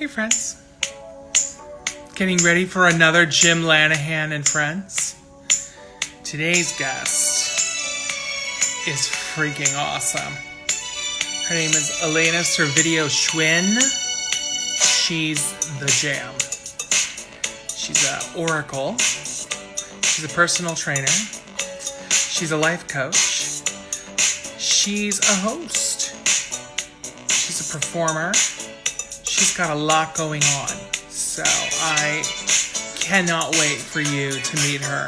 Hey friends, getting ready for another Jim Lanahan and Friends. Today's guest is freaking awesome. Her name is Elena Servidio Schwinn. She's the jam. She's an oracle. She's a personal trainer. She's a life coach. She's a host. She's a performer. She's got a lot going on. So I cannot wait for you to meet her.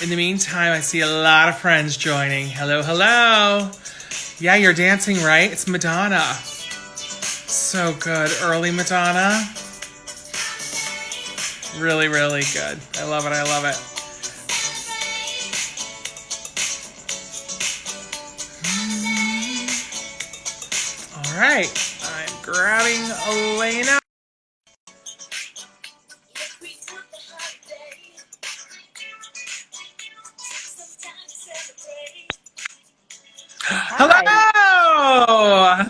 In the meantime, I see a lot of friends joining. Hello, hello. Yeah, you're dancing, right? It's Madonna. So good. Early Madonna. Really, really good. I love it. I love it. All right. I'm grabbing Elena. Hi. Hello!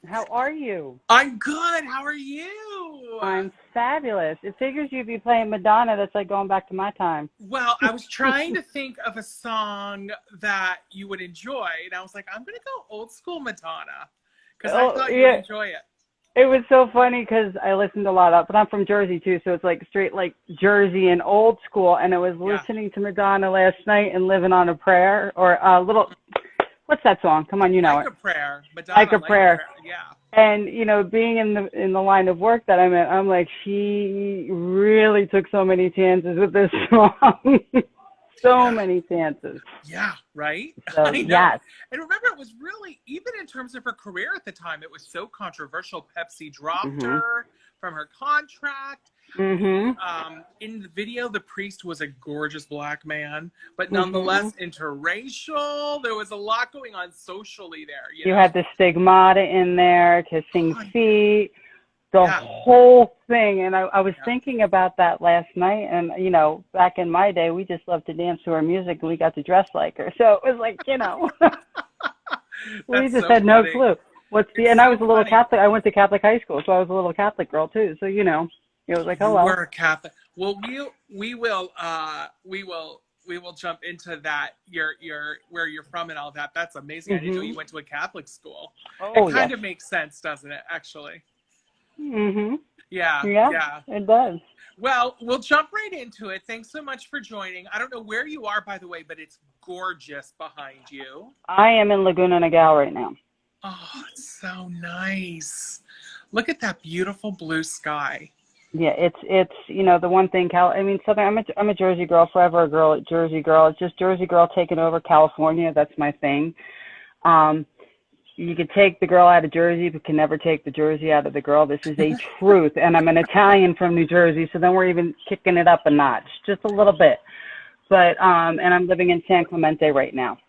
How are you? I'm good. How are you? I'm fabulous. It figures you'd be playing Madonna. That's like going back to my time. Well, I was trying to think of a song that you would enjoy, and I was like, I'm going to go old school Madonna because I thought you'd enjoy it. It was so funny because I listened a lot up, but I'm from Jersey too, so it's like straight like Jersey and old school. And I was listening to Madonna last night and Living on a Prayer or a little. What's that song? Come on, you know Like it. a prayer, Madonna. Like a prayer. Yeah. And you know, being in the line of work that I'm in, I'm like, she really took so many chances with this song. Many chances. Yeah, right? So, I know. yes. And remember, it was really, even in terms of her career at the time, it was so controversial. Pepsi dropped her from her contract. In the video, the priest was a gorgeous black man, but nonetheless interracial. There was a lot going on socially there. You had the stigmata in there, kissing feet, the whole thing. And I was thinking about that last night. And, you know, back in my day, we just loved to dance to her music and we got to dress like her. So it was like, you know, we just had no clue. And I was a little Catholic. I went to Catholic high school, so I was a little Catholic girl too. So, you know. It was like, hello. You were a Catholic. Well, we will jump into that. Your where you're from and all that. That's amazing. I didn't know you went to a Catholic school. Oh, it kind of makes sense, doesn't it? Actually. Yeah. It does. Well, we'll jump right into it. Thanks so much for joining. I don't know where you are, by the way, but it's gorgeous behind you. I am in Laguna Niguel right now. Oh, it's so nice. Look at that beautiful blue sky. Yeah, it's you know, the one thing I'm a Jersey girl, forever a girl at Jersey girl. It's just Jersey girl taking over California. That's my thing. You could take the girl out of Jersey, but can never take the Jersey out of the girl. This is a truth. And I'm an Italian from New Jersey, so then we're even kicking it up a notch, just a little bit. But and I'm living in San Clemente right now.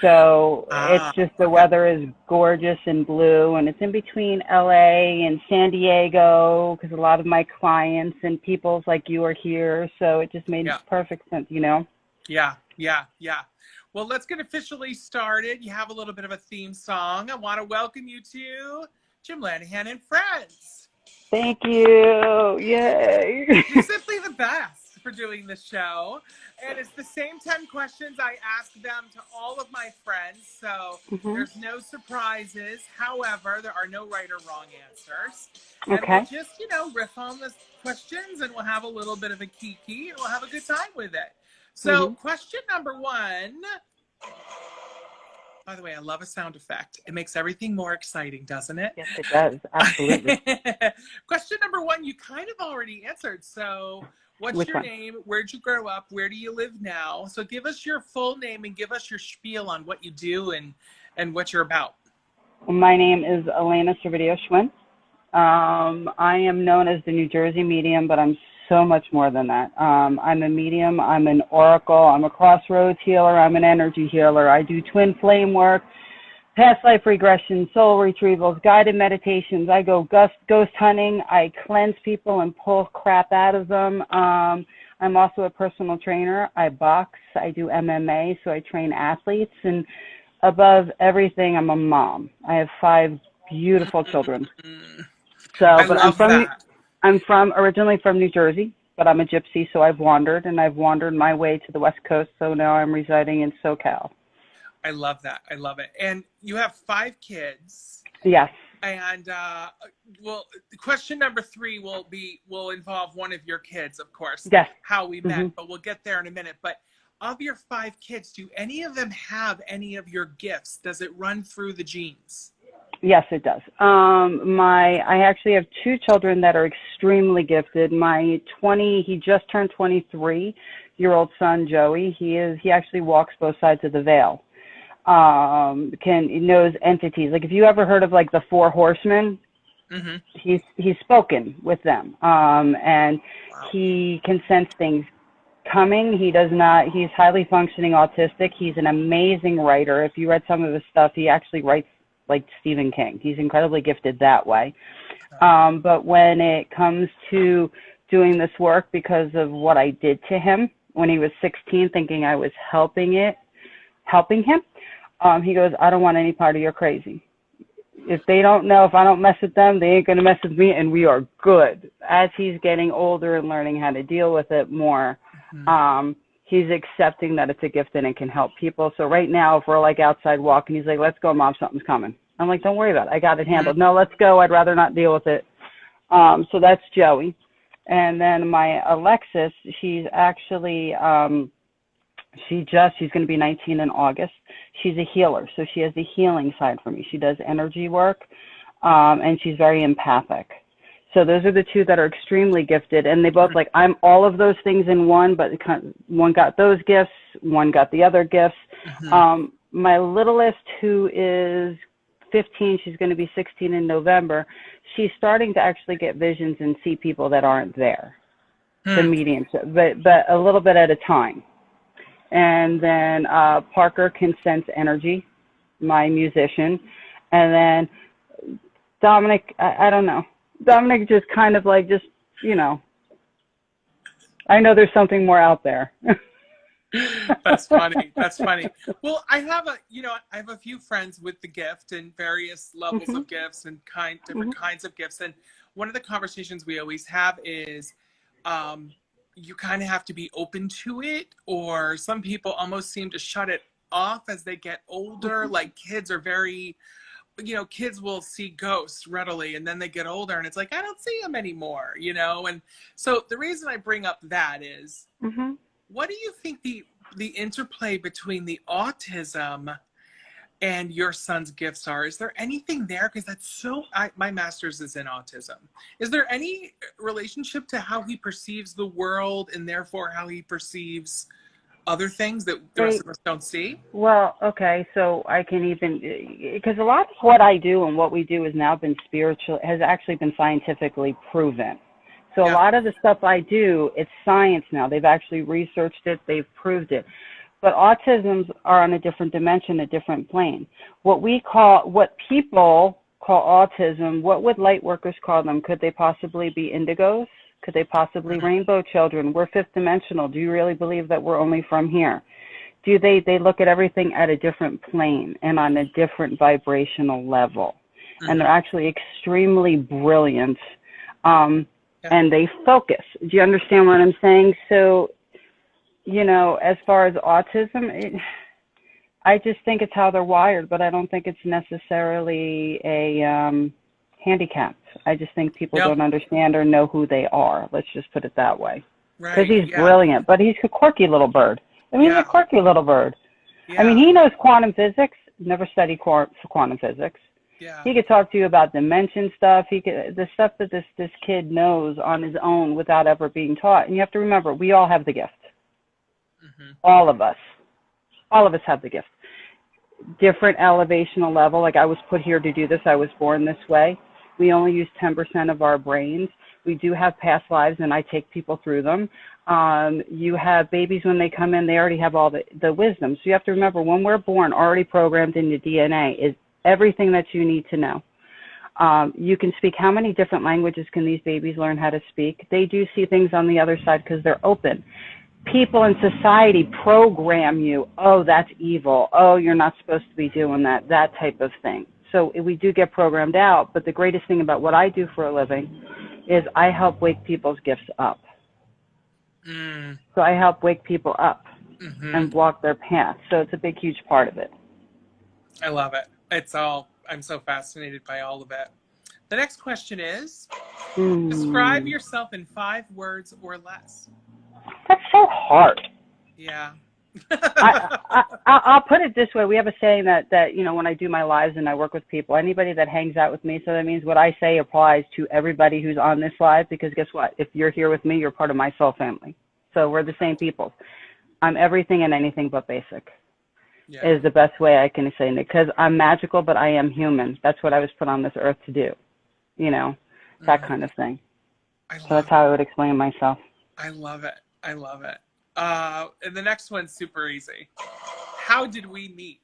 So it's just the weather is gorgeous and blue, and it's in between LA and San Diego because a lot of my clients and peoples like you are here. So it just made perfect sense, you know? Yeah. Well, let's get officially started. You have a little bit of a theme song. I want to welcome you to Jim Lanahan and Friends. Thank you. Yay. You're simply the best for doing this show. And it's the same 10 questions I ask them to all of my friends. So there's no surprises. However, there are no right or wrong answers. And we'll just, you know, riff on the questions and we'll have a little bit of a kiki and we'll have a good time with it. So question number one. By the way, I love a sound effect. It makes everything more exciting, doesn't it? Yes, it does. Absolutely. Question number one, you kind of already answered. So what's your name? Where'd you grow up? Where do you live now? So give us your full name and give us your spiel on what you do and what you're about. My name is Elena Servidio Schwinn. I am known as the New Jersey medium, but I'm so much more than that. I'm a medium. I'm an oracle. I'm a crossroads healer. I'm an energy healer. I do twin flame work, past life regression, soul retrievals, guided meditations. I go ghost hunting. I cleanse people and pull crap out of them. I'm also a personal trainer. I box. I do MMA, so I train athletes. And above everything, I'm a mom. I have 5 beautiful children. Mm, So, I but love that. I'm originally from New Jersey, but I'm a gypsy, so I've wandered and I've wandered my way to the West Coast. So now I'm residing in SoCal. I love that. I love it. And you have 5 kids. Yes. And well, question number 3 will involve one of your kids, of course, Yes. how we met, Hmm. but we'll get there in a minute. But of your 5 kids, do any of them have any of your gifts? Does it run through the genes? Yes, it does. I actually have 2 children that are extremely gifted. He just turned 23-year-old son, Joey. He actually walks both sides of the veil. He knows entities. Like if you ever heard of like the 4 horsemen, Mm-hmm. he's spoken with them. And Wow. he can sense things coming. He's highly functioning autistic. He's an amazing writer. If you read some of his stuff, he actually writes like Stephen King. He's incredibly gifted that way. But when it comes to doing this work, because of what I did to him when he was 16, thinking I was helping him, he goes, I don't want any part of your crazy. If they don't know, if I don't mess with them, they ain't going to mess with me, and we are good. As he's getting older and learning how to deal with it more, he's accepting that it's a gift and it can help people. So right now, if we're like outside walking, he's like, let's go, Mom, something's coming. I'm like, don't worry about it. I got it handled. No, let's go. I'd rather not deal with it. So that's Joey. And then my Alexis, she's actually, she's going to be 19 in August. She's a healer. So she has the healing side for me. She does energy work, and she's very empathic. So those are the 2 that are extremely gifted, and they both like, I'm all of those things in one, but one got those gifts, one got the other gifts. My littlest, who is 15, she's going to be 16 in November, she's starting to actually get visions and see people that aren't there, the mediums, but a little bit at a time. And then Parker can sense energy, my musician. And then Dominic, I don't know. Dominic just kind of like I know there's something more out there. That's funny. That's funny. Well, I have a few friends with the gift and various levels of gifts and different kinds of gifts. And one of the conversations we always have is, you kind of have to be open to it, or some people almost seem to shut it off as they get older. Like kids are very, kids will see ghosts readily, and then they get older and it's like, I don't see them anymore, And so the reason I bring up that is, what do you think the interplay between the autism and your son's gifts are? Is there anything there? Because that's my master's is in autism. Is there any relationship to how he perceives the world and therefore how he perceives other things that the rest of us don't see? Well, okay, so I can because a lot of what I do and what we do has now been has actually been scientifically proven. So a lot of the stuff I do, it's science now. They've actually researched it. They've proved it. But autisms are on a different dimension, a different plane. What people call autism, what would light workers call them? Could they possibly be indigos? Could they possibly rainbow children? We're 5th dimensional. Do you really believe that we're only from here? They look at everything at a different plane and on a different vibrational level. And they're actually extremely brilliant. And they focus. Do you understand what I'm saying? So, as far as autism, I just think it's how they're wired, but I don't think it's necessarily a handicap. I just think people don't understand or know who they are. Let's just put it that way. Because he's brilliant, but he's a quirky little bird. He's a quirky little bird. Yeah. I mean, he knows quantum physics, never studied quantum physics. Yeah. He could talk to you about dimension stuff. The stuff that this kid knows on his own without ever being taught. And you have to remember, we all have the gift. All of us have the gift. Different elevational level. Like I was put here to do this. I was born this way. We only use 10% of our brains. We do have past lives, and I take people through them. You have babies when they come in, they already have all the wisdom. So you have to remember, when we're born, already programmed in your DNA is everything that you need to know. You can speak. How many different languages can these babies learn how to speak? They do see things on the other side because they're open. People in society program you, oh, that's evil. Oh, you're not supposed to be doing that type of thing. So we do get programmed out, but the greatest thing about what I do for a living is I help wake people's gifts up. So I help wake people up and walk their path. So it's a big, huge part of it. I love it. I'm so fascinated by all of it. The next question is, describe yourself in 5 words or less. That's so hard. Yeah. I'll put it this way. We have a saying that, when I do my lives and I work with people, anybody that hangs out with me, so that means what I say applies to everybody who's on this live, because guess what? If you're here with me, you're part of my soul family. So we're the same people. I'm everything and anything but basic. Yeah. Is the best way I can say it, because I'm magical, but I am human. That's what I was put on this earth to do. That kind of thing. So that's how I would explain myself. I love it. I love it. And the next one's super easy. How did we meet?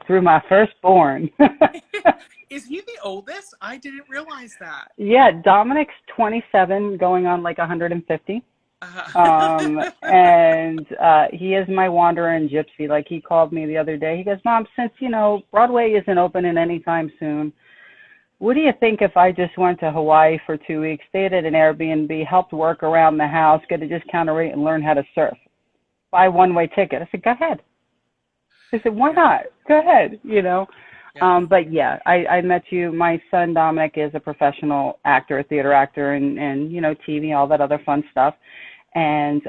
Through my firstborn. Is he the oldest? I didn't realize that. Yeah, Dominic's 27, going on like 150. And he is my wanderer and gypsy. Like, he called me the other day. He goes, Mom, since, Broadway isn't opening anytime soon, what do you think if I just went to Hawaii for 2 weeks, stayed at an Airbnb, helped work around the house, get a discounted rate, and learn how to surf? Buy one-way ticket. I said, go ahead. I said, why not? Go ahead, Yeah. But yeah, I met you. My son Dominic is a professional actor, a theater actor, and TV, all that other fun stuff. And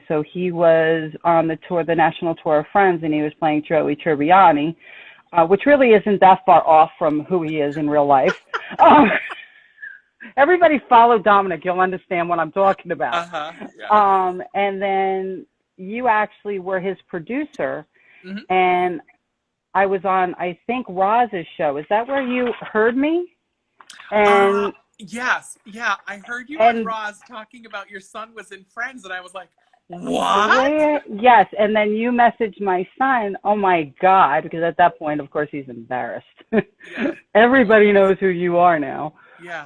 so he was on the tour, the national tour of Friends, and he was playing Joey Tribbiani, which really isn't that far off from who he is in real life. Everybody follow Dominic. You'll understand what I'm talking about. Yeah. And then you actually were his producer, and I was on, I think, Roz's show. Is that where you heard me? And yes. Yeah, I heard you on Roz talking about your son was in Friends, and I was like, what? Yes, and then you messaged my son, oh my God, because at that point, of course, he's embarrassed. Yeah. Everybody knows who you are now. Yeah.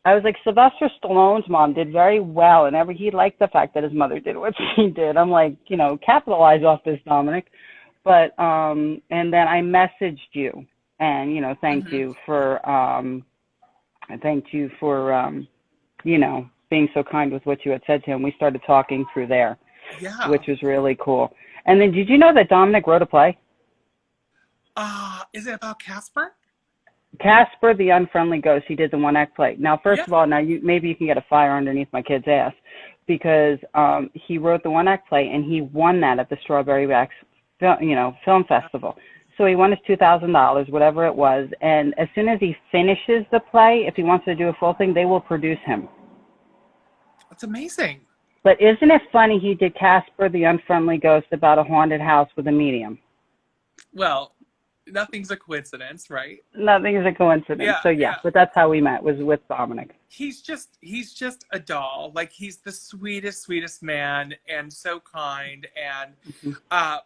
I was like, Sylvester Stallone's mom did very well, and he liked the fact that his mother did what she did. I'm like, capitalize off this, Dominic. But, and then I messaged you and, thanked you for, being so kind with what you had said to him. We started talking through there, which was really cool. And then did you know that Dominic wrote a play? Is it about Casper? Casper the Unfriendly Ghost. He did the one-act play. Now, first of all, maybe you can get a fire underneath my kid's ass, because he wrote the one-act play and he won that at the Strawberry Backs Film Festival. So he won his $2,000, whatever it was. And as soon as he finishes the play, if he wants to do a full thing, they will produce him. That's amazing. But isn't it funny he did Casper the Unfriendly Ghost about a haunted house with a medium? Well, nothing's a coincidence, right? Nothing is a coincidence. Yeah, so yeah, but that's how we met, was with Dominic. He's just a doll. Like, he's the sweetest man, and so kind. And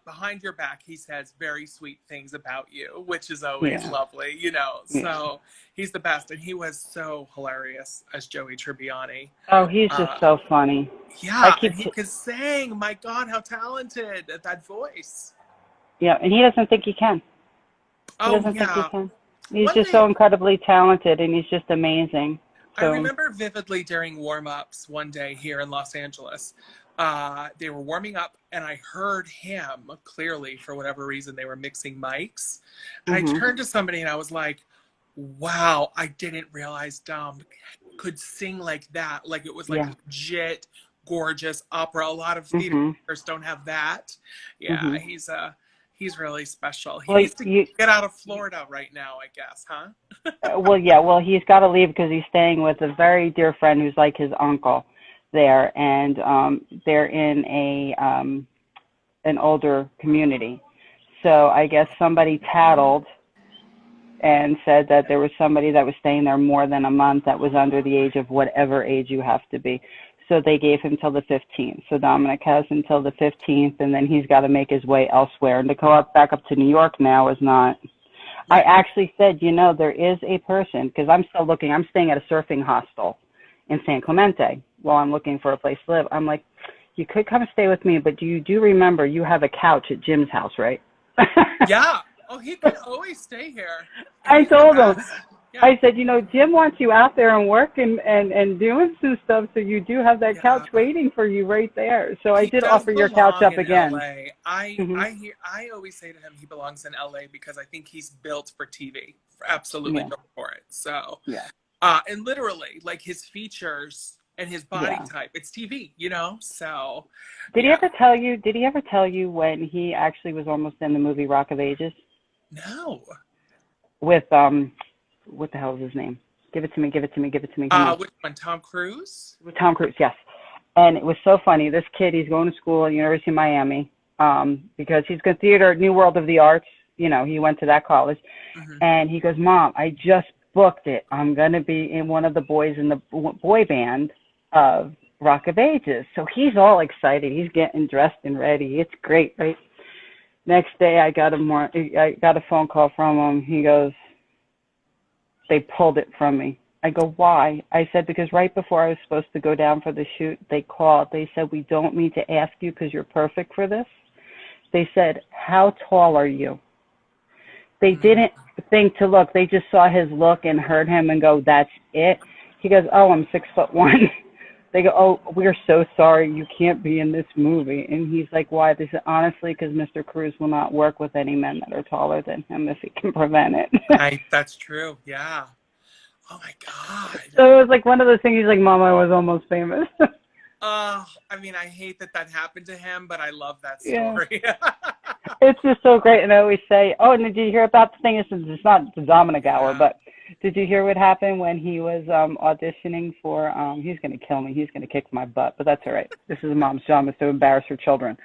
behind your back, he says very sweet things about you, which is always lovely, So he's the best, and he was so hilarious as Joey Tribbiani. Oh, he's just so funny. Yeah, and he could sing. My God, how talented, that voice. Yeah, and he doesn't think he can. He doesn't think he can. He's just so incredibly talented, and he's just amazing. So. I remember vividly during warm-ups one day here in Los Angeles, they were warming up, and I heard him clearly. For whatever reason, they were mixing mics. And I turned to somebody, and I was like, wow, I didn't realize Dom could sing like that. Like, it was like legit, gorgeous opera. A lot of theater actors don't have that. Yeah, he's really special. He needs to get out of Florida right now, I guess, huh? Well, he's got to leave because he's staying with a very dear friend who's like his uncle there, and they're in an older community. So I guess somebody tattled and said that there was somebody that was staying there more than a month that was under the age of whatever age you have to be. So they gave him till the 15th. So Dominic has until the 15th, and then he's got to make his way elsewhere. And to go back up to New York now is not. I actually said, there is a person, because I'm still looking. I'm staying at a surfing hostel in San Clemente while I'm looking for a place to live. I'm like, you could come stay with me, but you do remember you have a couch at Jim's house, right? Yeah. Oh, he can always stay here. And I he's the told him, best. Yeah. I said, Jim wants you out there and working and doing some stuff, so you do have that couch Yeah. waiting for you right there. So I He did does offer your couch belong up in again. LA. Hmm. I always say to him he belongs in LA because I think he's built for TV. Absolutely Yeah, built for it. So, yeah, and literally like his features and his body yeah. type, it's TV, you know? So, Did he yeah. ever tell you? Did he ever tell you when he actually was almost in the movie Rock of Ages No. with what the hell is his name? Give it to me, give it to me, give it to me. Come on, Which one? Tom Cruise? with Tom Cruise. Yes, and it was so funny. This kid, he's going to school at University of Miami, because he's got theater, New World of the Arts. He went to that college, Hmm. and he goes, "Mom, I just booked it. I'm gonna be in one of the boys in the boy band of Rock of Ages." So he's all excited. He's getting dressed and ready. It's great, right? Next day, I got a phone call from him. He goes, "They pulled it from me." I go, "Why?" I said, "Because right before I was supposed to go down for the shoot, they called. They said, 'We don't need to ask you because you're perfect for this.' They said, 'How tall are you?' They didn't think to look. They just saw his look and heard him and go, 'That's it.' He goes, 'Oh, I'm 6'1". They go, "Oh, we're so sorry. You can't be in this movie." And he's like, "Why?" They said, "Honestly, because Mr. Cruz will not work with any men that are taller than him if he can prevent it." That's true. Yeah. Oh my God. So it was like one of those things. He's like, "Mom, I was almost famous." I mean, I hate that that happened to him, but I love that Yeah. story. It's just so great. And I always say, "Oh, and did you hear about the thing?" It's not the Dominic hour, Yeah. but did you hear what happened when he was auditioning for, he's going to kill me. He's going to kick my butt, but that's all right. This is a mom's job, is to embarrass her children.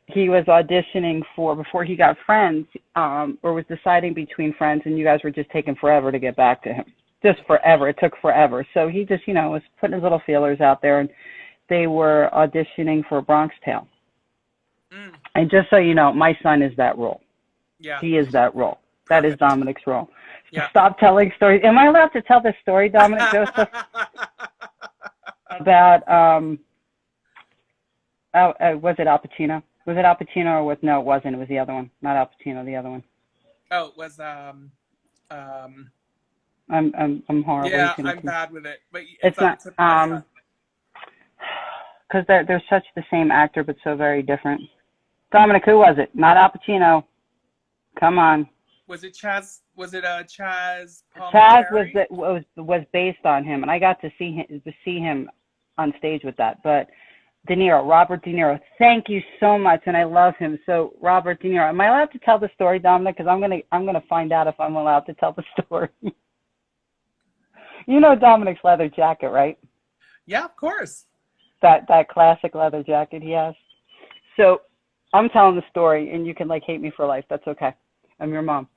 He was auditioning for, before he got Friends, or was deciding between Friends, and you guys were just taking forever to get back to him. Just forever. It took forever. So he just, was putting his little feelers out there, and they were auditioning for Bronx Tale. Mm, And just so you know, my son is that role. yeah. He is that role. That is Perfect. Dominic's role. Yeah. Stop telling stories. Am I allowed to tell this story, Dominic Joseph, about was it Al Pacino? Was it Al Pacino or was, no, it wasn't. It was the other one. Not Al Pacino, the other one. Oh, it was um I'm horrible. He's yeah, gonna I'm kill. bad with it. But It's not that's not because they're such the same actor but so very different. Dominic, who was it? Not Al Pacino. Come on. was it Chaz Chaz Chaz Palminteri? was based on him, and I got to see him on stage with that. But De Niro, Robert De Niro, thank you so much, and I love him. So Robert De Niro, am I allowed to tell the story, Dominic? Because I'm gonna find out if I'm allowed to tell the story. You know Dominic's leather jacket, right? Yeah, of course. That classic leather jacket he has. So I'm telling the story, and you can hate me for life. That's okay. I'm your mom.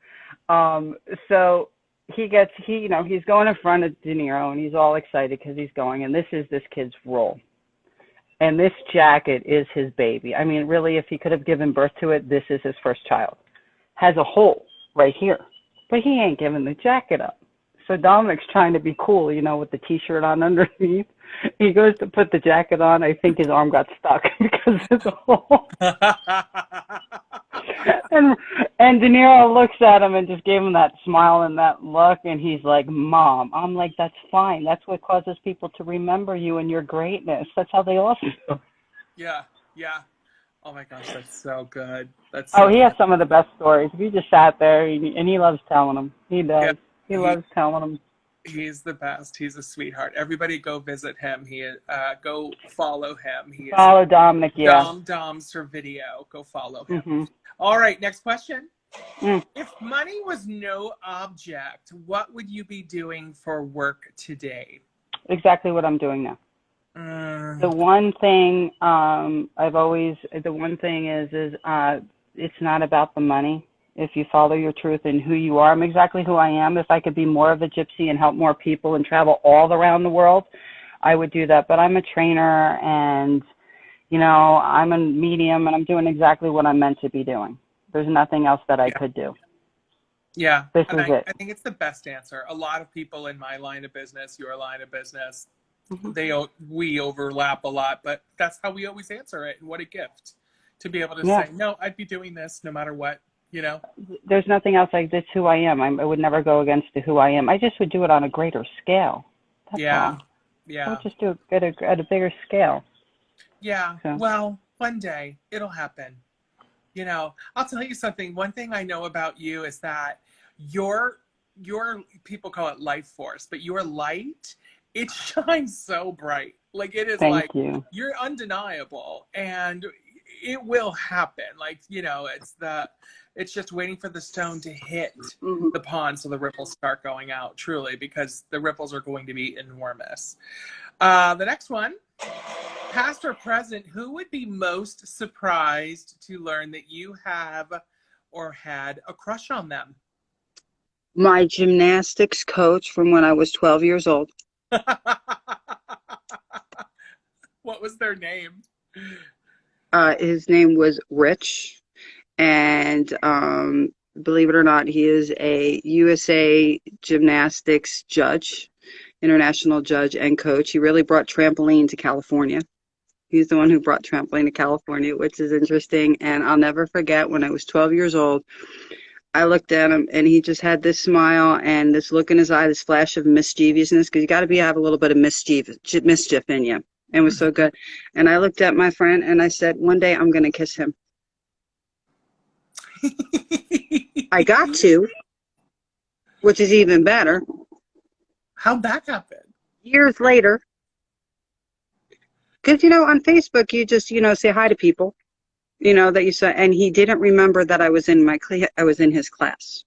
So he's going in front of De Niro, and he's all excited because he's going, and this is this kid's role. And this jacket is his baby. I mean, really, if he could have given birth to it, this is his first child. Has a hole right here, but he ain't giving the jacket up. So Dominic's trying to be cool, with the T-shirt on underneath. He goes to put the jacket on. I think his arm got stuck because there's a hole. And De Niro looks at him and just gave him that smile and that look, and he's like, "Mom." I'm like, "That's fine. That's what causes people to remember you and your greatness. That's how they all feel." Yeah, yeah. Oh my gosh, that's so good. That's Oh, so he has good. some of the best stories. He just sat there, and he loves telling them. He Yeah, does. He he loves telling them. he's the best. He's a sweetheart. Everybody go visit him. Go follow him. He is Follow Dominic, yeah. Dom Servidio. Go follow him. Mhm. All right, next question. Mm. If money was no object, what would you be doing for work today? Exactly what I'm doing now. The one thing the one thing is it's not about the money. If you follow your truth and who you are, I'm exactly who I am. If I could be more of a gypsy and help more people and travel all around the world, I would do that. But I'm a trainer, and I'm a medium, and I'm doing exactly what I'm meant to be doing. There's nothing else that I Yeah. could do. Yeah, This and is it. I think it's the best answer. A lot of people in my line of business, your line of business, Hmm. we overlap a lot, but that's how we always answer it. And what a gift to be able to Yeah. say, no, I'd be doing this no matter what you know? There's nothing else like this. Who I am. I would never go against the who I am. I just would do it on a greater scale. That's Yeah. all. I would Yeah. just do it at a bigger scale. Yeah. So Well, one day it'll happen. You know, I'll tell you something. One thing I know about you is that your people call it life force, but your light, it shines so bright. Like it is thank like you. you're undeniable and it will happen. Like, you know, it's just waiting for the stone to hit Hmm. the pond so the ripples start going out, truly, because the ripples are going to be enormous. The next one, past or present, who would be most surprised to learn that you have or had a crush on them? My gymnastics coach from when I was 12 years old. What was their name? His name was Rich, and believe it or not, he is a USA gymnastics judge, international judge and coach. He really brought trampoline to California. He's the one who brought trampoline to California, which is interesting. And I'll never forget when I was 12 years old, I looked at him and he just had this smile and this look in his eye, this flash of mischievousness, because you got to have a little bit of mischief in you. And it was so good. And I looked at my friend and I said, one day I'm going to kiss him. I got to, which is even better. How'd that happen? Years later, because, on Facebook, you just, say hi to people, that you saw. And he didn't remember that I was in I was in his class.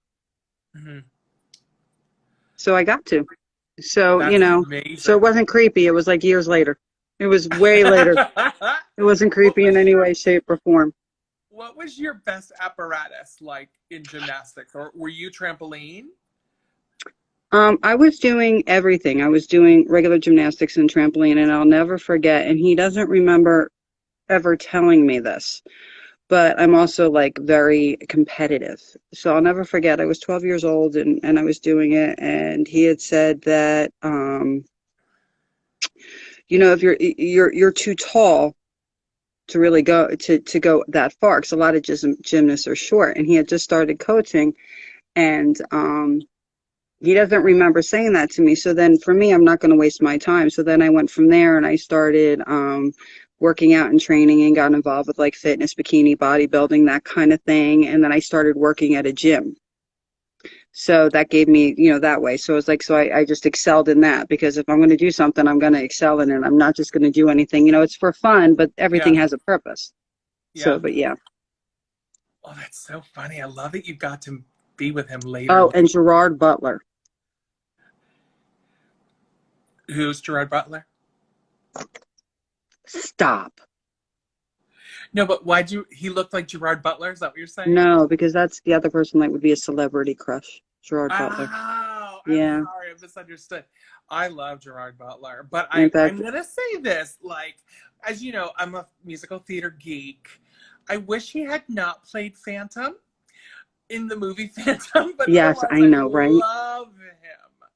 Mm-hmm. So I got to. So, That's amazing. so it wasn't creepy. It was like years later. It was way later. It wasn't creepy in any way, shape, or form. What was your best apparatus like in gymnastics? Or were you trampoline? I was doing everything. I was doing regular gymnastics and trampoline, and I'll never forget. And he doesn't remember ever telling me this, but I'm also like very competitive. So I'll never forget. I was 12 years old and I was doing it, and he had said that, if you're too tall to really go to go that far, because a lot of gymnasts are short, and he had just started coaching, and he doesn't remember saying that to me. So then for me, I'm not going to waste my time. So then I went from there and I started working out and training and got involved with like fitness, bikini, bodybuilding, that kind of thing. And then I started working at a gym. So that gave me, that way. So it's like, so I just excelled in that, because if I'm going to do something, I'm going to excel in it. I'm not just going to do anything, it's for fun, but everything Yeah. has a purpose. So, Yeah. but yeah. Oh, that's so funny. I love that you got to be with him later. Oh, and Gerard Butler. Who's Gerard Butler? Stop. No, but he looked like Gerard Butler? Is that what you're saying? No, because that's the other person that would be a celebrity crush. Gerard Butler. Oh, Yeah. I'm sorry, I misunderstood. I love Gerard Butler, but In fact, I'm gonna say this, like, as you know, I'm a musical theater geek. I wish he had not played Phantom in the movie Phantom, but yes, otherwise I know, right? love him.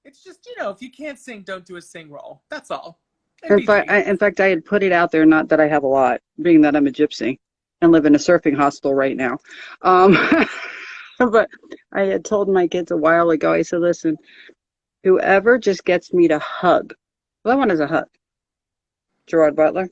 It's just, if you can't sing, don't do a sing role. That's all. In fact, I had put it out there, not that I have a lot, being that I'm a gypsy and live in a surfing hostel right now. But I had told my kids a while ago, I said, listen, whoever just gets me to hug, all I want is a hug. Gerard Butler,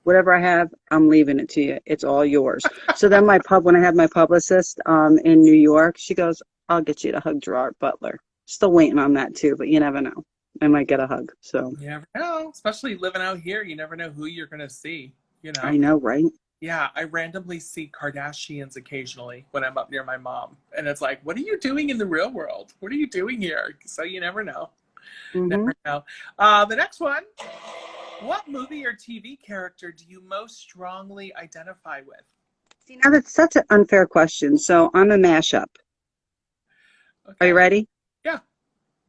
whatever I have, I'm leaving it to you. It's all yours. So then when I had my publicist in New York, she goes, I'll get you to hug Gerard Butler. Still waiting on that too, but you never know. I might get a hug. So you never know, especially living out here. You never know who you're going to see, I know, right? Yeah, I randomly see Kardashians occasionally when I'm up near my mom. And it's like, what are you doing in the real world? What are you doing here? So you never know. Mm-hmm. Never know. The next one. What movie or TV character do you most strongly identify with? See, now that's such an unfair question. So I'm a mashup. Okay. Are you ready? Yeah.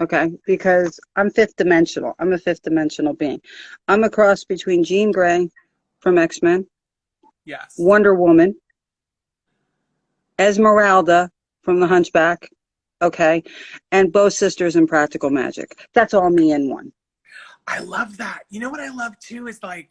Okay, because I'm fifth dimensional. I'm a fifth dimensional being. I'm a cross between Jean Grey from X-Men, yes, Wonder Woman, Esmeralda from The Hunchback, okay, and both sisters in Practical Magic. That's all me in one. I love that. You know what I love too is like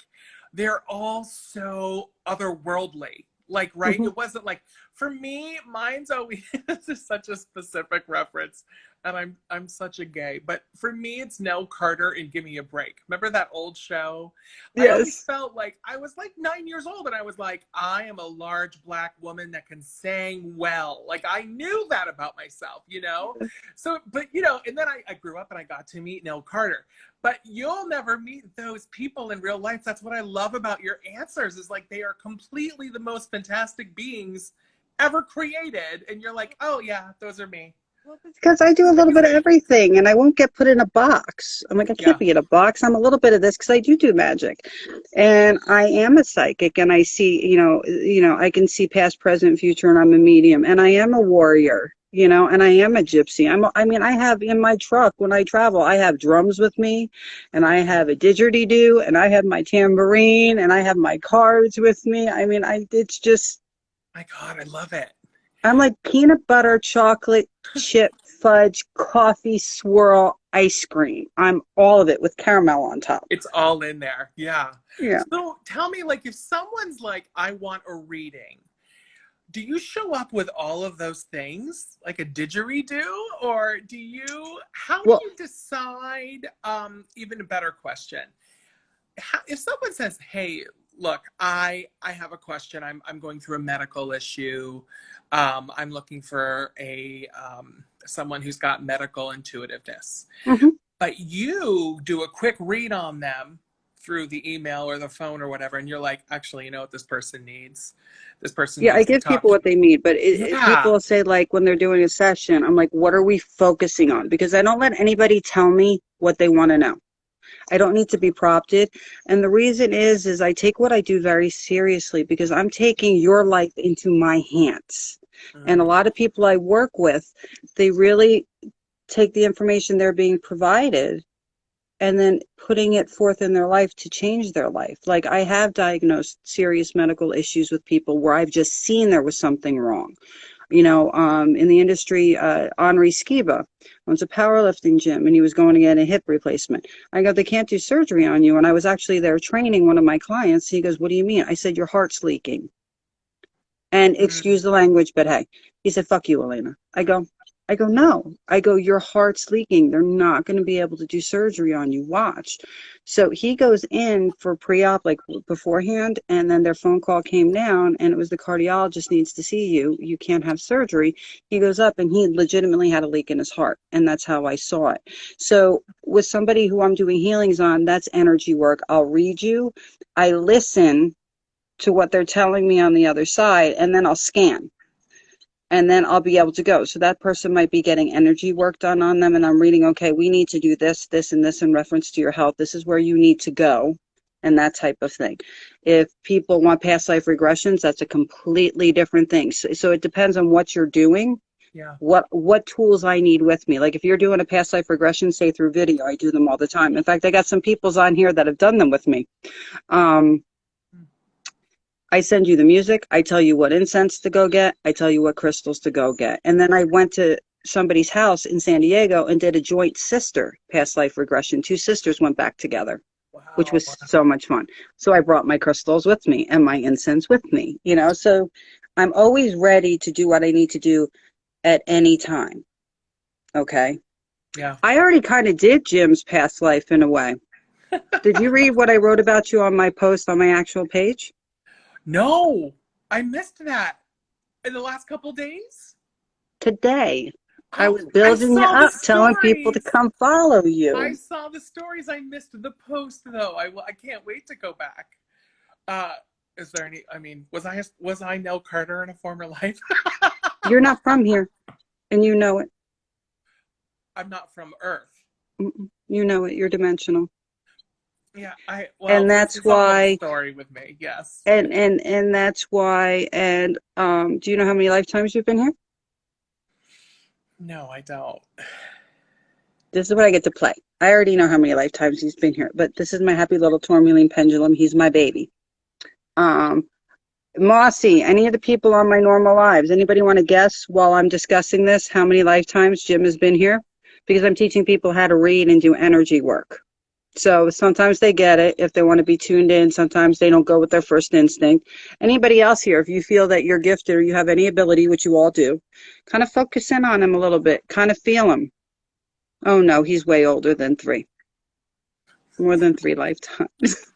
they're all so otherworldly. Like, right? Mm-hmm. It wasn't like for me, mine's always this is such a specific reference, and I'm such a gay. But for me, it's Nell Carter and Give Me a Break. Remember that old show? I always Yes. felt like I was like 9 years old, and I was like, I am a large black woman that can sing well. Like I knew that about myself, you know. So, but you know, and then I grew up and I got to meet Nell Carter. But you'll never meet those people in real life. That's what I love about your answers is like they are completely the most fantastic beings ever created. And you're like, oh yeah, those are me. Because I do a little bit of everything and I won't get put in a box. I'm like, I can't be in a box. I'm a little bit of this because I do magic. And I am a psychic and I see, I can see past, present, future, and I'm a medium. And I am a warrior, and I am a gypsy. I have in my truck when I travel, I have drums with me and I have a didgeridoo and I have my tambourine and I have my cards with me. It's just. My God, I love it. I'm like peanut butter, chocolate, chip, fudge, coffee, swirl, ice cream. I'm all of it with caramel on top. It's all in there. Yeah. Yeah. So tell me, like, if someone's like, I want a reading, do you show up with all of those things like a didgeridoo, or how do you decide, even a better question, if someone says, hey, look, I have a question. I'm going through a medical issue. I'm looking for someone who's got medical intuitiveness. Mm-hmm. But you do a quick read on them through the email or the phone or whatever, and you're like, actually, you know what this person needs? This person needs I give people what they need, but people say, like, when they're doing a session, I'm like, what are we focusing on? Because I don't let anybody tell me what they want to know. I don't need to be prompted. And the reason is I take what I do very seriously because I'm taking your life into my hands. And a lot of people I work with, they really take the information they're being provided and then putting it forth in their life to change their life. Like I have diagnosed serious medical issues with people where I've just seen there was something wrong. In the industry, Henri Skiba owns a powerlifting gym and he was going to get a hip replacement. I go, they can't do surgery on you. And I was actually there training one of my clients. He goes, what do you mean? I said, your heart's leaking. And excuse the language, but hey, he said, fuck you, Elena. I go, no. I go, your heart's leaking. They're not going to be able to do surgery on you. Watch. So he goes in for pre-op, like beforehand, and then their phone call came down, and it was the cardiologist needs to see you. You can't have surgery. He goes up, and he legitimately had a leak in his heart, and that's how I saw it. So with somebody who I'm doing healings on, that's energy work. I'll read you. I listen to what they're telling me on the other side, and then I'll scan. And then I'll be able to go. So that person might be getting energy work done on them. And I'm reading, okay, we need to do this, this, and this in reference to your health. This is where you need to go. And that type of thing. If people want past life regressions, that's a completely different thing. So it depends on what you're doing. Yeah. What tools I need with me. Like if you're doing a past life regression, say through video, I do them all the time. In fact, I got some people's on here that have done them with me. I send you the music. I tell you what incense to go get. I tell you what crystals to go get. And then I went to somebody's house in San Diego and did a joint sister past life regression. 2 sisters went back together, which was so much fun. So I brought my crystals with me and my incense with me, so I'm always ready to do what I need to do at any time. Okay. Yeah. I already kind of did Jim's past life in a way. Did you read what I wrote about you on my post on my actual page? No, I missed that in the last couple days. Today, I was building you up, telling people to come follow you. I saw the stories. I missed the post though. I can't wait to go back. Is there any? Was I Nell Carter in a former life? You're not from here, and you know it. I'm not from Earth. You know it. You're dimensional. Yeah, and that's why story with me, yes. And that's why. And do you know how many lifetimes you've been here? No, I don't. This is what I get to play. I already know how many lifetimes he's been here, but this is my happy little tourmaline pendulum. He's my baby. Mossy, any of the people on my normal lives, anybody want to guess while I'm discussing this how many lifetimes Jim has been here? Because I'm teaching people how to read and do energy work. So sometimes they get it if they want to be tuned in. Sometimes they don't go with their first instinct. Anybody else here, if you feel that you're gifted or you have any ability, which you all do, kind of focus in on him a little bit. Kind of feel him. Oh, no, he's way older than 3. More than 3 lifetimes.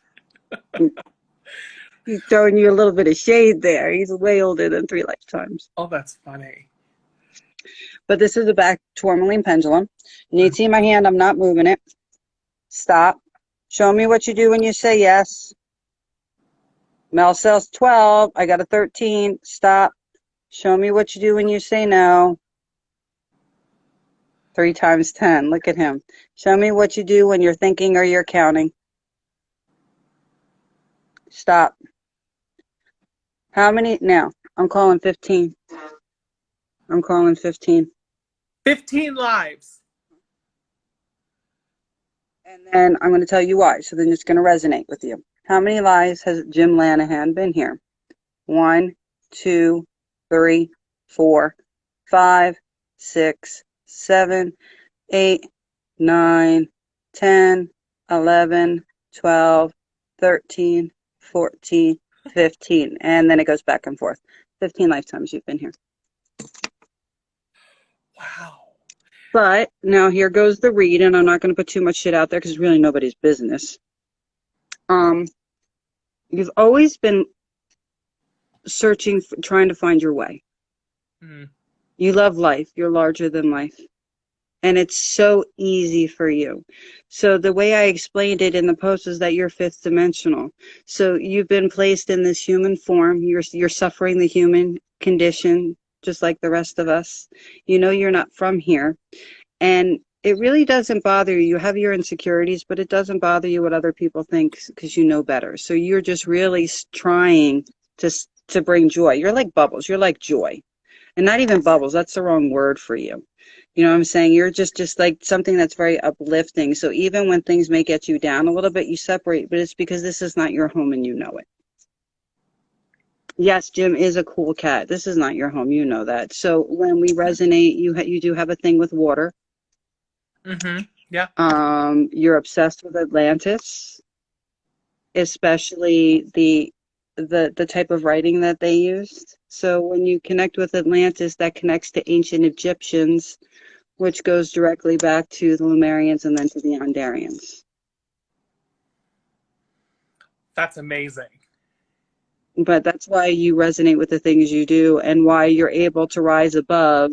He's throwing you a little bit of shade there. He's way older than 3 lifetimes. Oh, that's funny. But this is a back tourmaline pendulum. You need to see my hand. I'm not moving it. Stop. Show me what you do when you say yes. Mel says 12. I got a 13. Stop. Show me what you do when you say no. 3 times 10. Look at him. Show me what you do when you're thinking or you're counting. Stop. How many? Now, I'm calling 15. I'm calling 15. 15 lives. And then I'm going to tell you why. So then it's going to resonate with you. How many lives has Jim Lanahan been here? 1, 2, 3, 4, 5, 6, 7, 8, 9, 10, 11, 12, 13, 14, 15. And then it goes back and forth. 15 lifetimes you've been here. Wow. But now here goes the read, and I'm not going to put too much shit out there because it's really nobody's business. You've always been searching, trying to find your way. Mm. You love life. You're larger than life. And it's so easy for you. So the way I explained it in the post is that you're 5th dimensional. So you've been placed in this human form. You're suffering the human condition, just like the rest of us. You know you're not from here. And it really doesn't bother you. You have your insecurities, but it doesn't bother you what other people think because you know better. So you're just really trying to bring joy. You're like bubbles. You're like joy. And not even bubbles. That's the wrong word for you. You know what I'm saying? You're just like something that's very uplifting. So even when things may get you down a little bit, you separate. But it's because this is not your home and you know it. Yes, Jim is a cool cat. This is not your home. You know that. So when we resonate, you do have a thing with water. Mm-hmm. Yeah. You're obsessed with Atlantis, especially the type of writing that they used. So when you connect with Atlantis, that connects to ancient Egyptians, which goes directly back to the Lemurians and then to the Andarians. That's amazing. But that's why you resonate with the things you do and why you're able to rise above.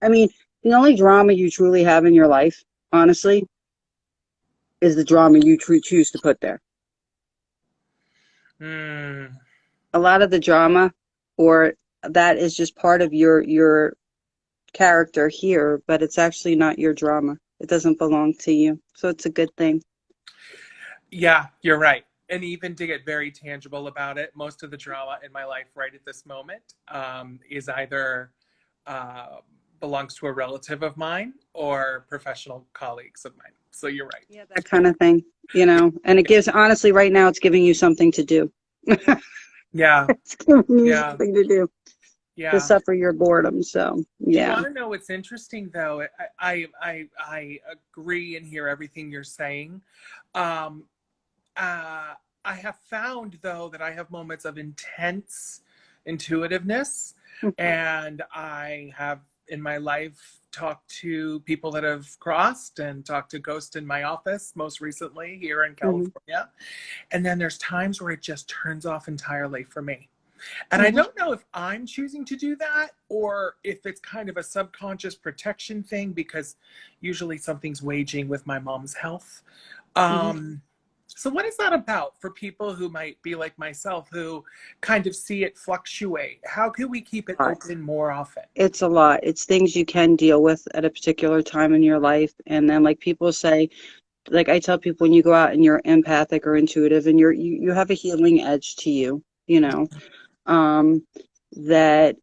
I mean, the only drama you truly have in your life, honestly, is the drama you choose to put there. Mm. A lot of the drama, or that is just part of your character here, but it's actually not your drama. It doesn't belong to you. So it's a good thing. Yeah, you're right. And even to get very tangible about it, most of the drama in my life right at this moment is either belongs to a relative of mine or professional colleagues of mine. So you're right. Yeah, that kind of thing, and it gives, honestly, right now, it's giving you something to do. Yeah. It's giving you something to do. Yeah. To suffer your boردom. So, yeah. Do you want to know what's interesting, though? I agree and hear everything you're saying. I have found, though, that I have moments of intense intuitiveness, and I have in my life talked to people that have crossed and talked to ghosts in my office most recently here in California. And then there's times where it just turns off entirely for me. And I don't know if I'm choosing to do that or if it's kind of a subconscious protection thing, because usually something's waging with my mom's health. So what is that about for people who might be like myself, who kind of see it fluctuate? How can we keep it open more often? It's a lot. It's things you can deal with at a particular time in your life. And then, like people say, like I tell people, when you go out and you're empathic or intuitive and you have a healing edge to you, that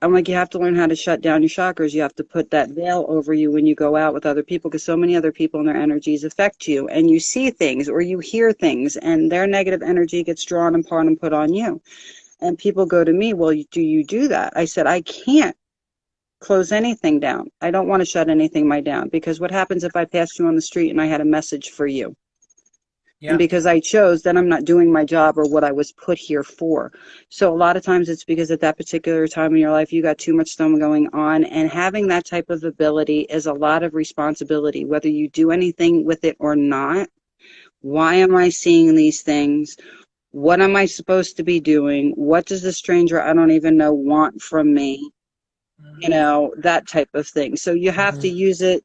I'm like, you have to learn how to shut down your chakras. You have to put that veil over you when you go out with other people, because so many other people and their energies affect you, and you see things or you hear things and their negative energy gets drawn upon and put on you. And people go to me, well, do you do that? I said, I can't close anything down. I don't want to shut anything down, because what happens if I passed you on the street and I had a message for you? And Yeah. because I chose, then I'm not doing my job or what I was put here for. So a lot of times it's because at that particular time in your life, you got too much stuff going on. And having that type of ability is a lot of responsibility, whether you do anything with it or not. Why am I seeing these things? What am I supposed to be doing? What does the stranger I don't even know want from me? You know, that type of thing. So you have to Mhm. use it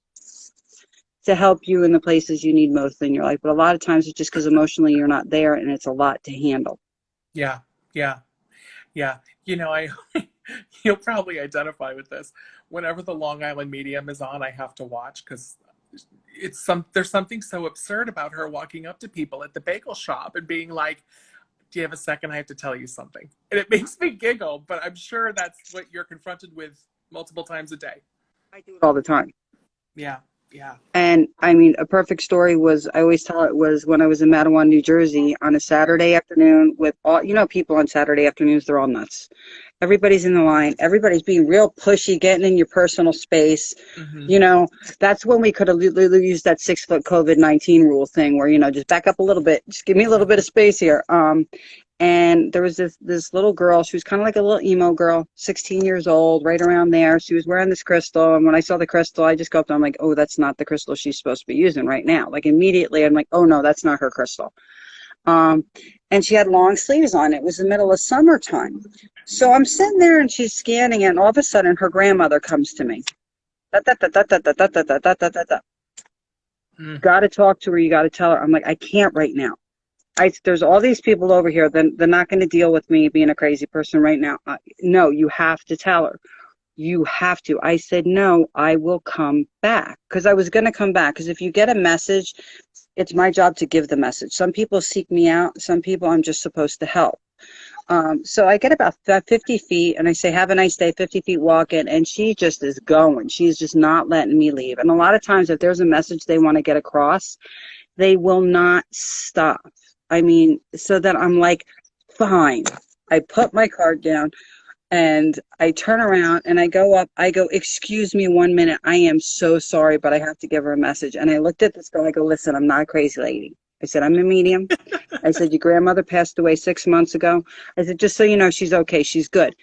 to help you in the places you need most in your life. But a lot of times it's just because emotionally you're not there and it's a lot to handle. Yeah. Yeah. Yeah. I you'll probably identify with this. Whenever the Long Island Medium is on, I have to watch because there's something so absurd about her walking up to people at the bagel shop and being like, "Do you have a second? I have to tell you something." And it makes me giggle, but I'm sure that's what you're confronted with multiple times a day. I do it all the time. Yeah. Yeah. And I mean, a perfect story was, I always tell it, was when I was in Matawan, New Jersey on a Saturday afternoon with all, people on Saturday afternoons, they're all nuts. Everybody's in the line. Everybody's being real pushy, getting in your personal space. Hmm. You know, that's when we could have used that 6 foot COVID-19 rule thing where, just back up a little bit. Just give me a little bit of space here. And there was this little girl. She was kind of like a little emo girl, 16 years old, right around there. She was wearing this crystal, and when I saw the crystal, I just go up to her, I'm like, oh, that's not the crystal she's supposed to be using right now. Like immediately, I'm like, oh no, that's not her crystal. Um, and she had long sleeves on. It was the middle of summertime, so I'm sitting there and she's scanning it, and all of a sudden her grandmother comes to me. Da, da, da, da, da, da, da, da, da, da, da, da. You Mm. got to talk to her. You got to tell her. I'm like, I can't right now. There's all these people over here. Then they're not going to deal with me being a crazy person right now. No, you have to tell her. You have to. I said, no, I will come back, because I was going to come back. Because if you get a message, it's my job to give the message. Some people seek me out. Some people I'm just supposed to help. So I get about 50 feet and I say, have a nice day, 50 feet walking. And she just is going. She's just not letting me leave. And a lot of times if there's a message they want to get across, they will not stop. I mean, so that I'm like, fine. I put my card down and I turn around and I go up. I go, excuse me 1 minute. I am so sorry, but I have to give her a message. And I looked at this girl. I go, listen, I'm not a crazy lady. I said, I'm a medium. I said, your grandmother passed away 6 months ago. I said, just so you know, she's okay. She's good.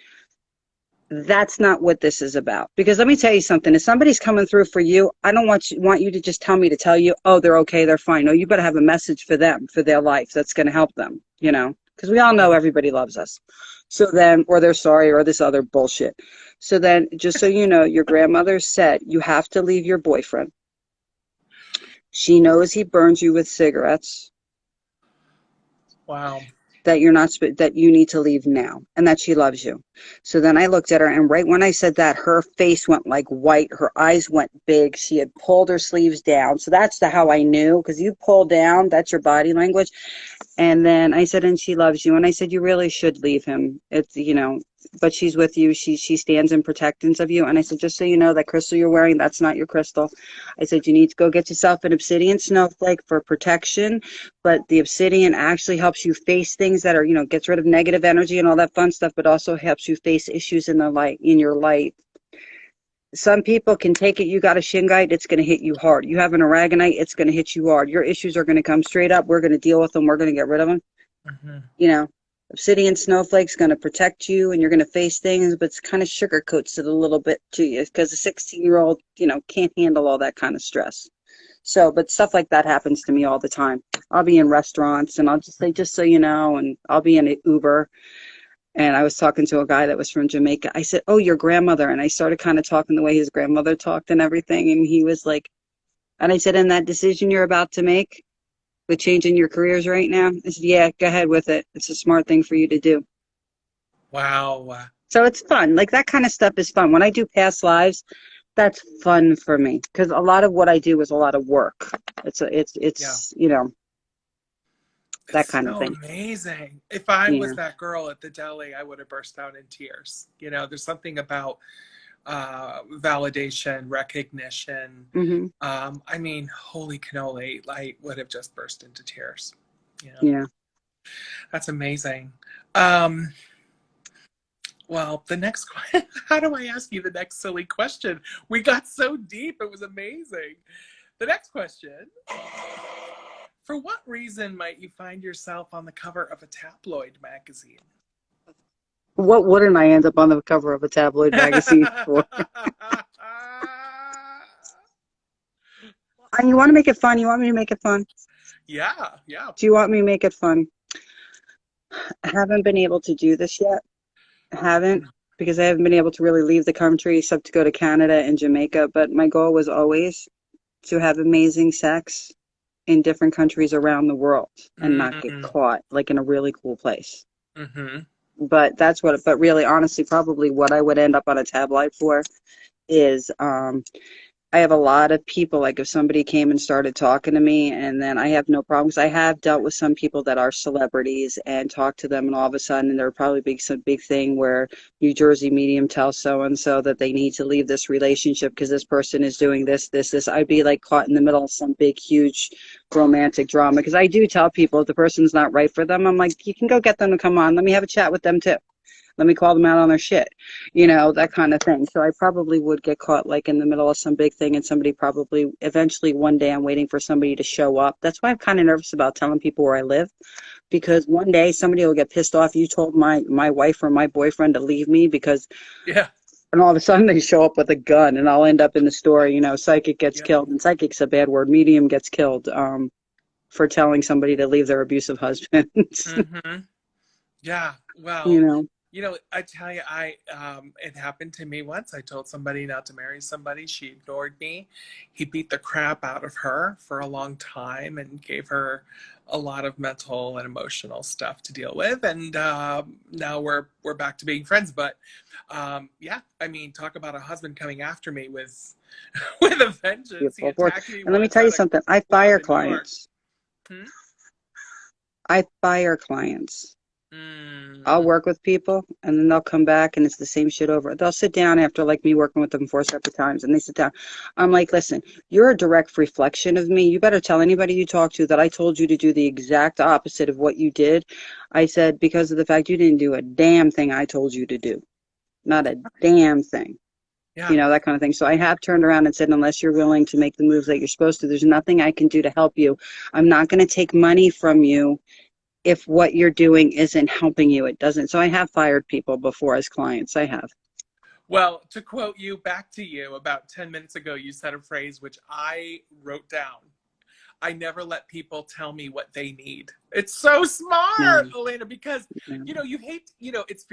That's not what this is about. Because let me tell you something. If somebody's coming through for you, I don't want you to just tell me to tell you, oh, they're okay, they're fine. No, you better have a message for them, for their life that's going to help them, because we all know Yeah. everybody loves us. So then, or they're sorry, or this other bullshit. So then, just so you know, your grandmother said you have to leave your boyfriend. She knows he burns you with cigarettes, Wow. that you're not, that you need to leave now, and that she loves you. So then I looked at her, and right when I said that, her face went like white, her eyes went big, she had pulled her sleeves down. So that's how I knew, because you pull down, that's your body language. And then I said, and she loves you. And I said, you really should leave him. It's, but she's with you. She stands in protectance of you. And I said, just so you know, that crystal you're wearing, that's not your crystal. I said, you need to go get yourself an obsidian snowflake for protection. But the obsidian actually helps you face things that are, gets rid of negative energy and all that fun stuff, but also helps you face issues in your life. Some people can take it. You got a shingite, it's going to hit you hard. You have an aragonite, it's going to hit you hard. Your issues are going to come straight up. We're going to deal with them. We're going to get rid of them. Hmm. You know, obsidian snowflake's going to protect you, and you're going to face things, but it's kind of sugarcoats it a little bit to you, because a 16-year-old, can't handle all that kind of stress. So, but stuff like that happens to me all the time. I'll be in restaurants and I'll just say, just so you know, and I'll be in an Uber. And I was talking to a guy that was from Jamaica. I said, oh, your grandmother. And I started kind of talking the way his grandmother talked and everything. And he was like, and I said, and that decision you're about to make with changing your careers right now? I said, yeah, go ahead with it. It's a smart thing for you to do. Wow. So it's fun. Like that kind of stuff is fun. When I do past lives, that's fun for me, because a lot of what I do is a lot of work. Yeah. It's that It's kind of so thing. amazing. If I was Yeah. that girl at the deli, I would have burst out in tears. There's something about validation, recognition. Hmm. I mean, holy cannoli, I would have just burst into tears. You know, Yeah. that's amazing. Um, Well, the next question, how do I ask you the next silly question? We got so deep, it was amazing. The next question, for what reason might you find yourself on the cover of a tabloid magazine? What wouldn't I end up on the cover of a tabloid magazine for? And you want to make it fun? You want me to make it fun? Yeah, yeah. Do you want me to make it fun? I haven't been able to do this yet. I haven't, because I haven't been able to really leave the country except to go to Canada and Jamaica. But my goal was always to have amazing sex in different countries around the world and not get Mm-hmm. caught, like in a really cool place. Mm-hmm. But but really, honestly, probably what I would end up on a tabloid for is I have a lot of people, like if somebody came and started talking to me, and then I have no problems. I have dealt with some people that are celebrities and talked to them, and all of a sudden there would probably be some big thing where New Jersey medium tells so and so that they need to leave this relationship because this person is doing this. I'd be like caught in the middle of some big, huge romantic drama, because I do tell people if the person's not right for them, I'm like, you can go get them to come on. Let me have a chat with them too. Let me call them out on their shit, that kind of thing. So I probably would get caught like in the middle of some big thing, and somebody probably eventually one day I'm waiting for somebody to show up. That's why I'm kind of nervous about telling people where I live, because one day somebody will get pissed off. You told my wife or my boyfriend to leave me because, Yeah. and all of a sudden they show up with a gun, and I'll end up in the story, psychic gets Yeah. killed, and psychic's a bad word. Medium gets killed for telling somebody to leave their abusive husband. Mm-hmm. Yeah. Well, you know. I tell you, it happened to me once. I told somebody not to marry somebody. She ignored me. He beat the crap out of her for a long time and gave her a lot of mental and emotional stuff to deal with. And now we're back to being friends. But yeah, I mean, talk about a husband coming after me with with a vengeance. He Beautiful. attacked me And let me once tell you at a something. I club fire in New York. clients. Hmm? I fire clients. I'll Mm. work with people, and then they'll come back and it's the same shit over. They'll sit down after like me working with them 4 separate times, and they sit down. I'm like, listen, you're a direct reflection of me. You better tell anybody you talk to that I told you to do the exact opposite of what you did. I said, because of the fact you didn't do a damn thing I told you to do. Not a damn thing. Yeah. That kind of thing. So I have turned around and said, unless you're willing to make the moves that you're supposed to, there's nothing I can do to help you. I'm not going to take money from you if what you're doing isn't helping you. It doesn't. So I have fired people before as clients. I have. Well, to quote you back to you, about 10 minutes ago, you said a phrase which I wrote down. I never let people tell me what they need. It's so Yeah. smart, Elena, because, Yeah. you hate, it's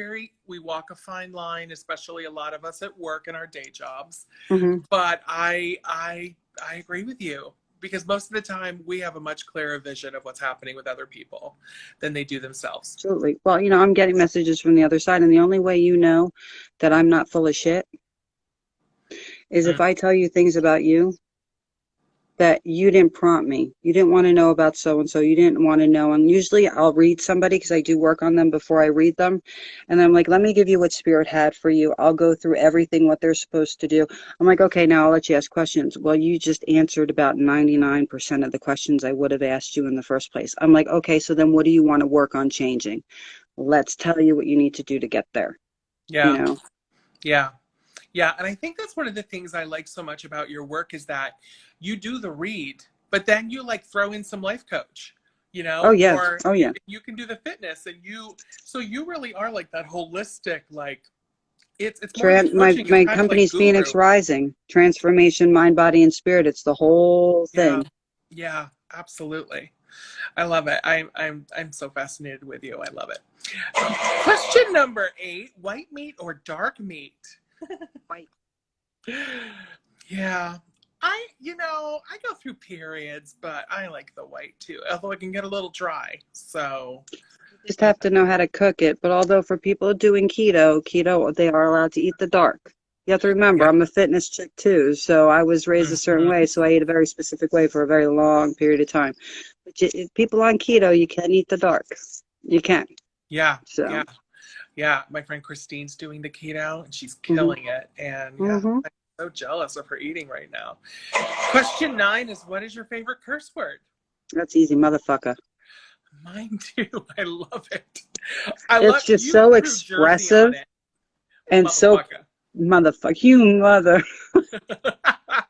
we walk a fine line, especially a lot of us at work in our day jobs. Mm-hmm. But I agree with you, because most of the time we have a much clearer vision of what's happening with other people than they do themselves. Absolutely. Well, I'm getting messages from the other side, and the only way you know that I'm not full of shit is if I tell you things about you that you didn't prompt me. You didn't want to know about so-and-so. You didn't want to know. And usually I'll read somebody because I do work on them before I read them. And I'm like, let me give you what Spirit had for you. I'll go through everything, what they're supposed to do. I'm like, okay, now I'll let you ask questions. Well, you just answered about 99% of the questions I would have asked you in the first place. I'm like, okay, so then what do you want to work on changing? Let's tell you what you need to do to get there. Yeah. Yeah. Yeah. And I think that's one of the things I like so much about your work is that you do the read, but then you throw in some life coach, Oh, yeah. or Oh, yeah. you can do the fitness, and so you really are that holistic, it's more than coaching, it's My kind of like company's guru. Phoenix Rising. Transformation, mind, body, and spirit. It's the whole Yeah. thing. Yeah, absolutely. I love it. I'm so fascinated with you. I love it. Question number 8, white meat or dark meat? White. Yeah. I go through periods, but I like the white too, although it can get a little dry. So, Just have to know how to cook it. But although for people doing keto, they are allowed to eat the dark. You have to remember, yeah. I'm a fitness chick too, so I was raised a certain way, so I ate a very specific way for a very long period of time. But people on keto, you can eat the dark. You can. Yeah. So. Yeah. Yeah. My friend Christine's doing the keto and she's Mm-hmm. killing it. And yeah, Mm-hmm. I'm so jealous of her eating right now. Question 9 is, what is your favorite curse word? That's easy, motherfucker. Mine too. I love it. It's just You so threw Jersey on expressive. it. And so, Motherfucker. motherfucker, you mother.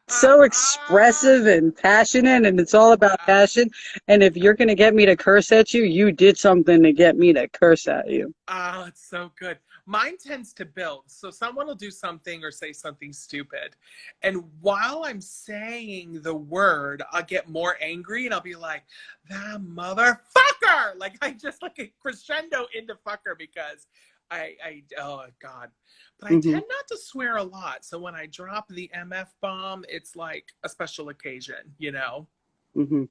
So expressive and passionate, and it's all about passion. And if you're going to get me to curse at you, you did something to get me to curse at you. Oh, it's so good. Mine tends to build. So someone will do something or say something stupid. And while I'm saying the word, I'll get more angry and I'll be like, that motherfucker. Like I just like a crescendo into fucker because oh God. But I Mm-hmm. tend not to swear a lot. So when I drop the MF bomb, it's like a special occasion, you know? Mm-hmm.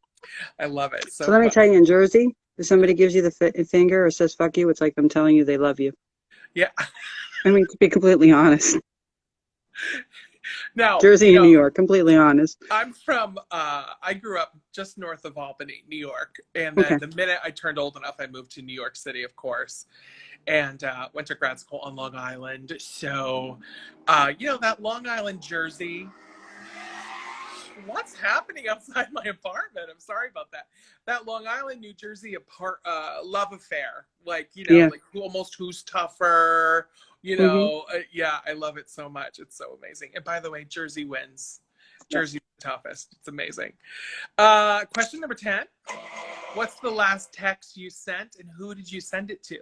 I love it. So So let me tell funny. you, in Jersey, if somebody gives you the finger or says fuck you, it's like them telling you they love you. Yeah. I mean, to be completely honest. Now, Jersey and New York, completely honest. I'm from, I grew up just north of Albany, New York. And then Okay. the minute I turned old enough, I moved to New York City, of course, and went to grad school on Long Island. So, that Long Island, Jersey. What's happening outside my apartment? I'm sorry about that. That Long Island, New Jersey love affair. Like, Yeah. like almost who's tougher, Mm-hmm. yeah, I love it so much. It's so amazing. And by the way, Jersey wins. Yeah. Jersey's the toughest. It's amazing. Question number 10. What's the last text you sent and who did you send it to?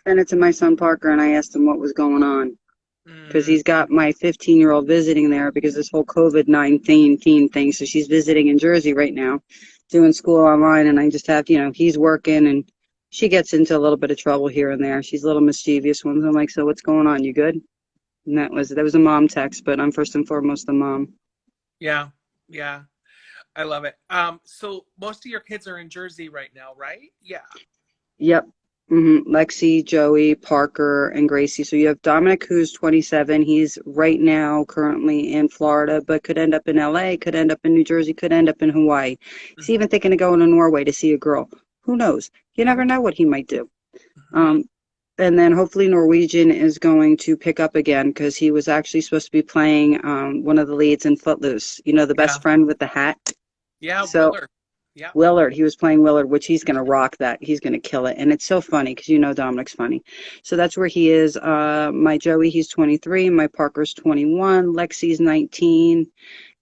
Sent it to my son Parker, and I asked him what was going on. Because Mm, he's got my 15-year-old visiting there because this whole COVID-19 thing. So she's visiting in Jersey right now, doing school online, and I just have, he's working, and she gets into a little bit of trouble here and there. She's a little mischievous one. I'm like, so what's going on? You good? And that was a mom text, but I'm first and foremost the mom. yeah, yeah. I love it. So most of your kids are in Jersey right now, right? Yeah. Yep. Lexi, Joey, Parker, and Gracie. So you have Dominic, who's 27. He's right now currently in Florida, but could end up in LA, could end up in New Jersey, could end up in Hawaii. He's even thinking of going to Norway to see a girl. Who knows? You never know what he might do. Mm-hmm. And then hopefully Norwegian is going to pick up again because he was actually supposed to be playing one of the leads in Footloose. You know, the Yeah. best friend with the hat. Yeah, So Willard. Yeah. Willard, he was playing Willard, which he's going to rock that. He's going to kill it. And it's so funny because Dominic's funny. So that's where he is. My Joey, he's 23. My Parker's 21. Lexi's 19.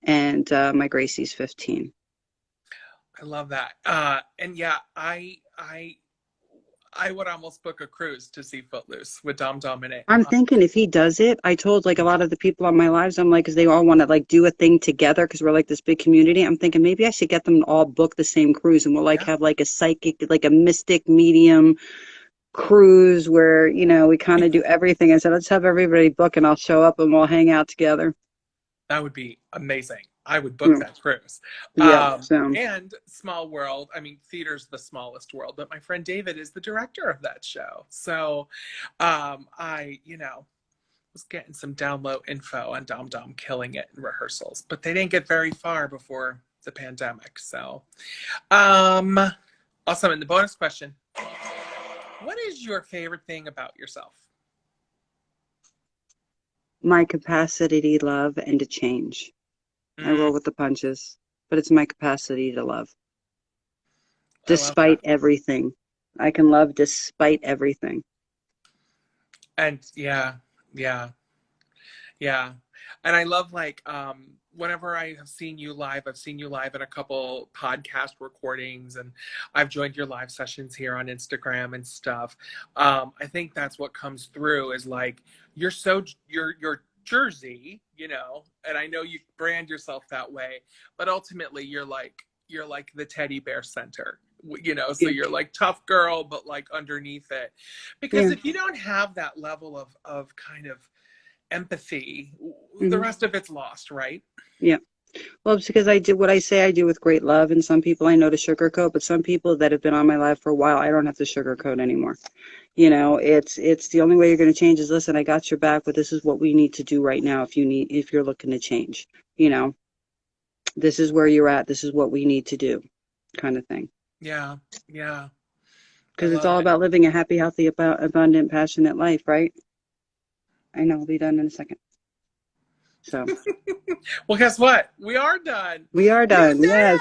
And my Gracie's 15. I love that. And yeah, I would almost book a cruise to see Footloose with Dom Dominic. I'm thinking if he does it, I told like a lot of the people on my lives, I'm like, because they all want to like do a thing together because we're like this big community. I'm thinking maybe I should get them to all book the same cruise and we'll like Yeah, have like a psychic, like a mystic medium cruise where, we kind of do everything. I said, let's have everybody book and I'll show up and we'll hang out together. that would be amazing. I would book Mm. that cruise. Yeah. So, And small world. I mean, theater's the smallest world, but my friend David is the director of that show. So I, was getting some down low info on Dom Dom killing it in rehearsals, but they didn't get very far before the pandemic. So awesome. And the bonus question. What is your favorite thing about yourself? my capacity to love and to change. I Mm, roll with the punches, but it's my capacity to love I love despite that. everything. I can love despite everything. And yeah, yeah, yeah. And I love like whenever I have seen you live, I've seen you live in a couple podcast recordings and I've joined your live sessions here on Instagram and stuff. I think that's what comes through is like you're Jersey, and I know you brand yourself that way, but ultimately you're like the teddy bear center. So Yeah. you're like tough girl, but like underneath it. Because Yeah. if you don't have that level of kind of empathy, the Hmm. rest of it's lost, right? Yeah. Well, it's because I do what I say I do with great love, and some people I know to sugarcoat, but some people that have been on my life for a while, I don't have to sugarcoat anymore. It's the only way you're going to change is listen, I got your back, but this is what we need to do right now if you're looking to change. This is where you're at. This is what we need to do, kind of thing. Yeah, yeah, I Because it's love all it. about living a happy, healthy, abundant, passionate life, right? I know, we'll be done in a second. So Well, guess what? We are done. we are You done. Yes.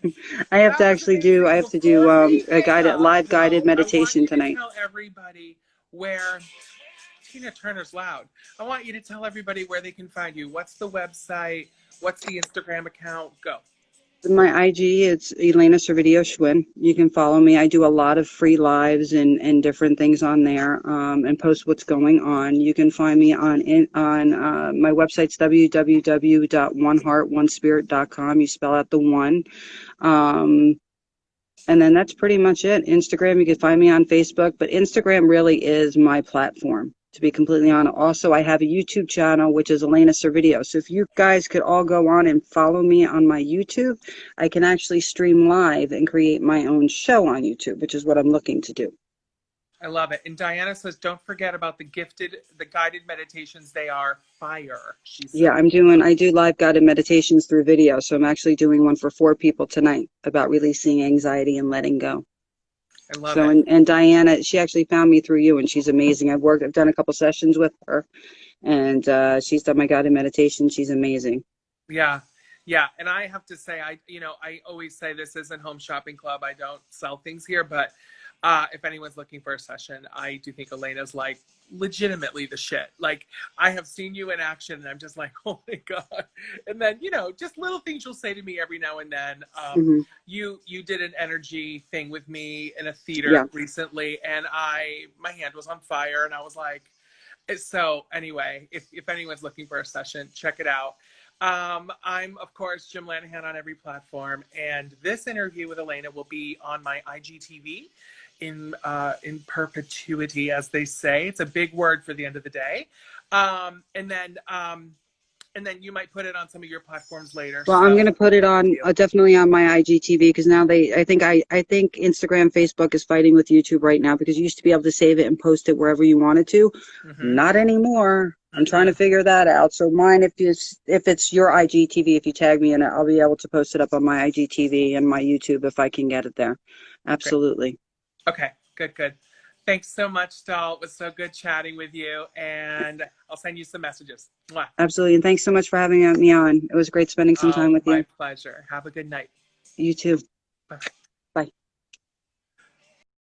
did it! I That have was to amazing. do Before we hang a up, live guided though, I want meditation you to tonight. tell everybody where Tina Turner's loud. I want you to tell everybody where they can find you. What's the website? What's the Instagram account? Go. My IG, it's Elena Servidio Schwinn. You can follow me. I do a lot of free lives and different things on there, and post what's going on. You can find me on my website's www.oneheartonespirit.com. You spell out the one. And then that's pretty much it. Instagram, you can find me on Facebook, but Instagram really is my platform, to be completely honest. Also, I have a YouTube channel, which is Elena Servidio. So if you guys could all go on and follow me on my YouTube, I can actually stream live and create my own show on YouTube, which is what I'm looking to do. I love it. And Diana says, don't forget about the guided meditations. They are fire. She said. Yeah, I do live guided meditations through video. So I'm actually doing one for 4 people tonight about releasing anxiety and letting go. I love it. And Diana, she actually found me through you, and she's amazing. I've done a couple sessions with her, and she's done my guided meditation. She's amazing. Yeah. Yeah. And I have to say, I always say this isn't Home Shopping Club. I don't sell things here, but if anyone's looking for a session, I do think Elena's like legitimately the shit. Like, I have seen you in action and I'm just like, oh my God. And then, just little things you'll say to me every now and then. You did an energy thing with me in a theater recently, and my hand was on fire, and I was like, so anyway, if anyone's looking for a session, check it out. I'm, of course, Jim Lanahan on every platform, and this interview with Elena will be on my IGTV in perpetuity, as they say. It's a big word for the end of the day. And then you might put it on some of your platforms later. Well, so I'm going to put it on definitely on my IGTV, because now I think Instagram, Facebook is fighting with YouTube right now, because you used to be able to save it and post it wherever you wanted to. Not anymore. I'm trying to figure that out. So mine, if it's your IGTV, if you tag me in it, I'll be able to post it up on my IGTV and my YouTube if I can get it there. Absolutely. Okay, good. Thanks so much, doll. It was so good chatting with you, and I'll send you some messages. Mwah. Absolutely, and thanks so much for having me on. It was great spending some time with you. My pleasure. Have a good night. You too. Bye. Bye.